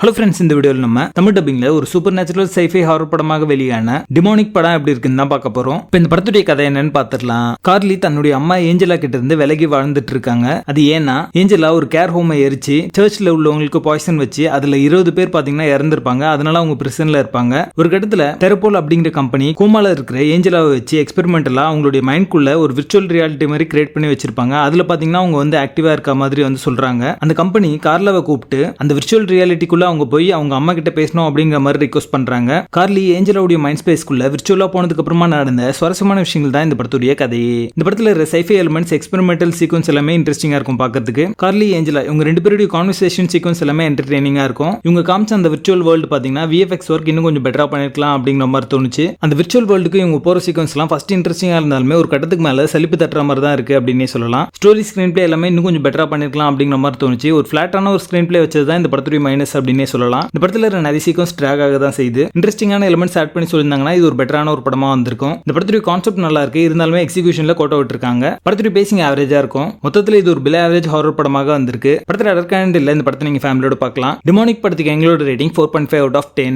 Hello friends, இந்த வீடியோவில் நம்ம தமிழ் டப்பிங்ல ஒரு சூப்பர் நேச்சுரல் சைஃபை ஹாரர் படமாக வெளியான டிமோனிக் படம் எப்படி இருக்குன்னு தான் பார்க்க போறோம். இப்போ இந்த படத்துடைய கதை என்னன்னு பார்த்துடலாம். கார்லி தன்னுடைய அம்மா ஏஞ்சலா கிட்ட இருந்து விலகி வாழ்ந்துட்டு இருக்காங்க. அது ஏன்னா ஏஞ்சலா ஒரு கேர் ஹோமை எரிச்சு சர்ச்ல உள்ளவங்களுக்கு பாய்சன் வச்சு அதுல 20 பேர் பாத்தீங்கன்னா இறந்திருப்பாங்க. அதனால அவங்க பிரிசன்ல இருப்பாங்க. ஒரு கட்டத்துல தெரப்போல் அப்படிங்கிற கம்பெனி கோமால இருக்கிற ஏஞ்சலாவை வச்சு எக்ஸ்பெரிமெண்டலா அவங்களுடைய மைண்ட்குள்ள ஒரு விர்ச்சுவல் ரியாலிட்டி மாதிரி கிரியேட் பண்ணி வச்சிருப்பாங்க. அதுல பாத்தீங்கன்னா அவங்க வந்து ஆக்டிவா இருக்க மாதிரி வந்து சொல்றாங்க. அந்த கம்பெனி கார்லாவை கூப்பிட்டு அந்த விர்ச்சுவல் ரியாலிட்டிக்குள்ள அவங்க போய் அவங்க அம்மா கிட்ட பேசணும் அப்படிங்கிற மாதிரி ரிக்வெஸ்ட் பண்றாங்க. கார்லி ஏஞ்சலாவுடைய மைண்ட் ஸ்பேஸ்க்குள்ள விர்ச்சுவலா போனதுக்கு அப்புறமா நடந்த சுவாரஸ்யமான விஷயங்கள் தான் இந்த படத்துடைய கதை. இந்த படத்துல இருக்கிற சைஃபை எலிமெண்ட்ஸ், எக்ஸ்பெரிமெண்டல் சீக்வன்ஸ் எல்லாமே இன்ட்ரெஸ்டிங்கா இருக்கும் பார்க்கிறதுக்கு. கார்லி ஏஞ்சலா இவங்க ரெண்டு பேருடைய கான்வர்சேஷன் சீக்வன்ஸ் எல்லாமே என்டர்டெய்னிங்கா இருக்கும். இவங்க காமிச்ச அந்த விர்ச்சுவல் வேர்ல்டு பாத்தீங்கன்னா விஎஃப்எக்ஸ் ஒர்க் இன்னும் கொஞ்சம் பெட்டரா பண்ணிருக்கலாம் அப்படிங்கிற மாதிரி தோணுச்சு. அந்த விர்ச்சுவல் வேர்ல்டுக்கு இவங்க போற சீக்வன்ஸ் எல்லாம் ஃபர்ஸ்ட் இன்ட்ரெஸ்டிங்கா இருந்தாலுமே ஒரு கட்டத்துக்கு மேல சலிப்பு தட்டுற மாதிரி தான் இருக்கு அப்படின்னே சொல்லலாம். ஸ்டோரி ஸ்கிரீன் பிளே எல்லாமே இன்னும் கொஞ்சம் பெட்டரா பண்ணிருக்கலாம் அப்படிங்கிற மாதிரி தோணுச்சு. ஒரு ஃபிளாட்டான ஒரு ஸ்கிரீன் பிளே வச்சது தான் இந்த படத்துடைய மைனஸ் அப்படின்னே சொல்லலாம். இந்த படத்துல நிறைய சீக்வன்ஸ் ட்ராக் ஆக தான் செய்யுது. இன்ட்ரெஸ்டிங்கான எலிமெண்ட்ஸ் ஆட் பண்ணி சொல்லியிருந்தாங்கன்னா இது ஒரு பெட்டரான ஒரு படமா வந்திருக்கும். இந்த படத்துடைய கான்செப்ட் நல்லா இருக்கு, இருந்தாலுமே எக்ஸிகியூஷன்ல கோட்டை விட்டுருக்காங்க. படத்துடைய பேசிங் ஆவரேஜா இருக்கும். மொத்தத்தில் இது ஒரு பிலோ ஆவரேஜ் ஹாரர் படமாக வந்திருக்கு. படத்துல அடர்காண்ட் இல்ல. இந்த படத்தை நீங்க ஃபேமிலியோட பார்க்கலாம். டிமோனிக் படத்துக்கு எங்களோட ரேட்டிங் 4.5 out of 10.